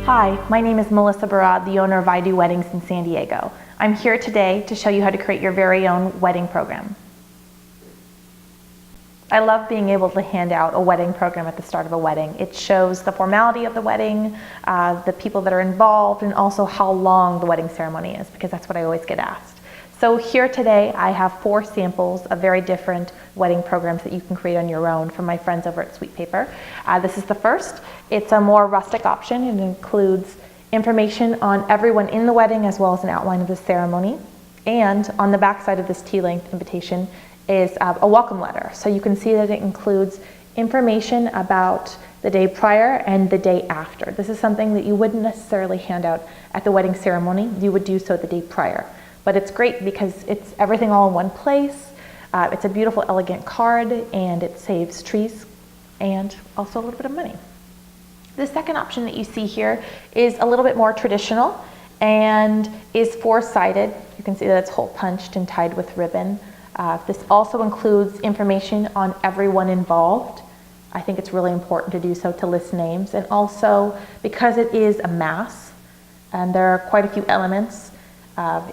Hi, my name is Melissa Barrad, the owner of I Do Weddings in San Diego. I'm here today to show you how to create your very own wedding program. I love being able to hand out a wedding program at the start of a wedding. It shows the formality of the wedding, the people that are involved, and also how long the wedding ceremony is, because that's what I always get asked. So here today I have 4 samples of very different wedding programs that you can create on your own from my friends over at Sweet Paper. This is the first. It's a more rustic option. It includes information on everyone in the wedding as well as an outline of the ceremony. And on the back side of this tea-length invitation is a welcome letter. So you can see that it includes information about the day prior and the day after. This is something that you wouldn't necessarily hand out at the wedding ceremony. You would do so the day prior. But it's great because it's everything all in one place. It's a beautiful, elegant card, and it saves trees and also a little bit of money. The second option that you see here is a little bit more traditional and is 4-sided. You can see that it's hole punched and tied with ribbon. This also includes information on everyone involved. I think it's really important to do so, to list names, and also because it is a mass and there are quite a few elements,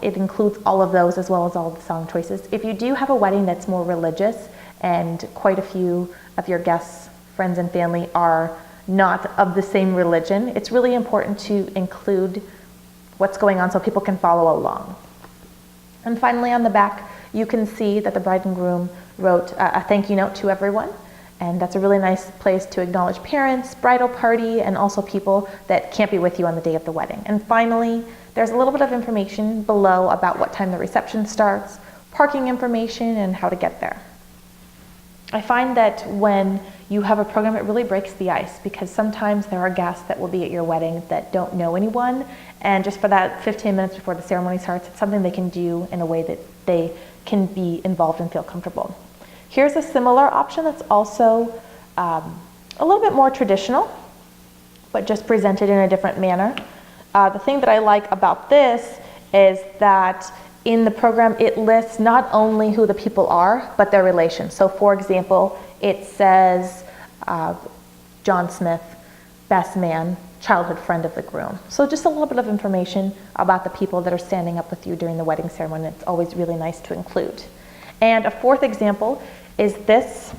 it includes all of those as well as all the song choices. If you do have a wedding that's more religious and quite a few of your guests, friends and family are not of the same religion, it's really important to include what's going on so people can follow along. And finally, on the back, you can see that the bride and groom wrote a thank you note to everyone. And that's a really nice place to acknowledge parents, bridal party, and also people that can't be with you on the day of the wedding. And finally, there's a little bit of information below about what time the reception starts, parking information, and how to get there. I find that when you have a program, it really breaks the ice, because sometimes there are guests that will be at your wedding that don't know anyone, and just for that 15 minutes before the ceremony starts, it's something they can do in a way that they can be involved and feel comfortable. Here's a similar option that's also a little bit more traditional, but just presented in a different manner. The thing that I like about this is that in the program, it lists not only who the people are, but their relations. So for example, it says John Smith, best man, childhood friend of the groom. So just a little bit of information about the people that are standing up with you during the wedding ceremony. It's always really nice to include. And a 4th example is this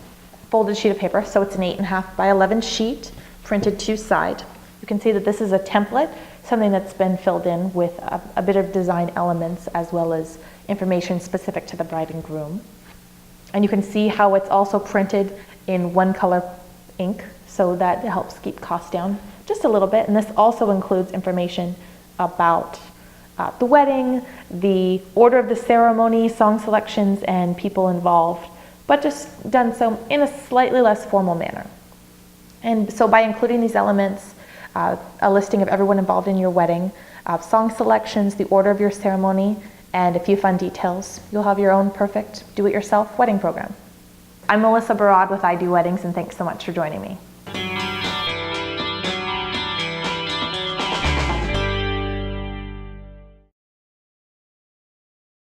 folded sheet of paper. So it's an 8.5 by 11 sheet, printed 2-side. You can see that this is a template, something that's been filled in with a bit of design elements as well as information specific to the bride and groom. And you can see how it's also printed in 1-color ink, so that helps keep costs down just a little bit. And this also includes information about the wedding, the order of the ceremony, song selections, and people involved, but just done so in a slightly less formal manner. And so by including these elements, a listing of everyone involved in your wedding, song selections, the order of your ceremony, and a few fun details, you'll have your own perfect do-it-yourself wedding program. I'm Melissa Barrad with I Do Weddings, and thanks so much for joining me.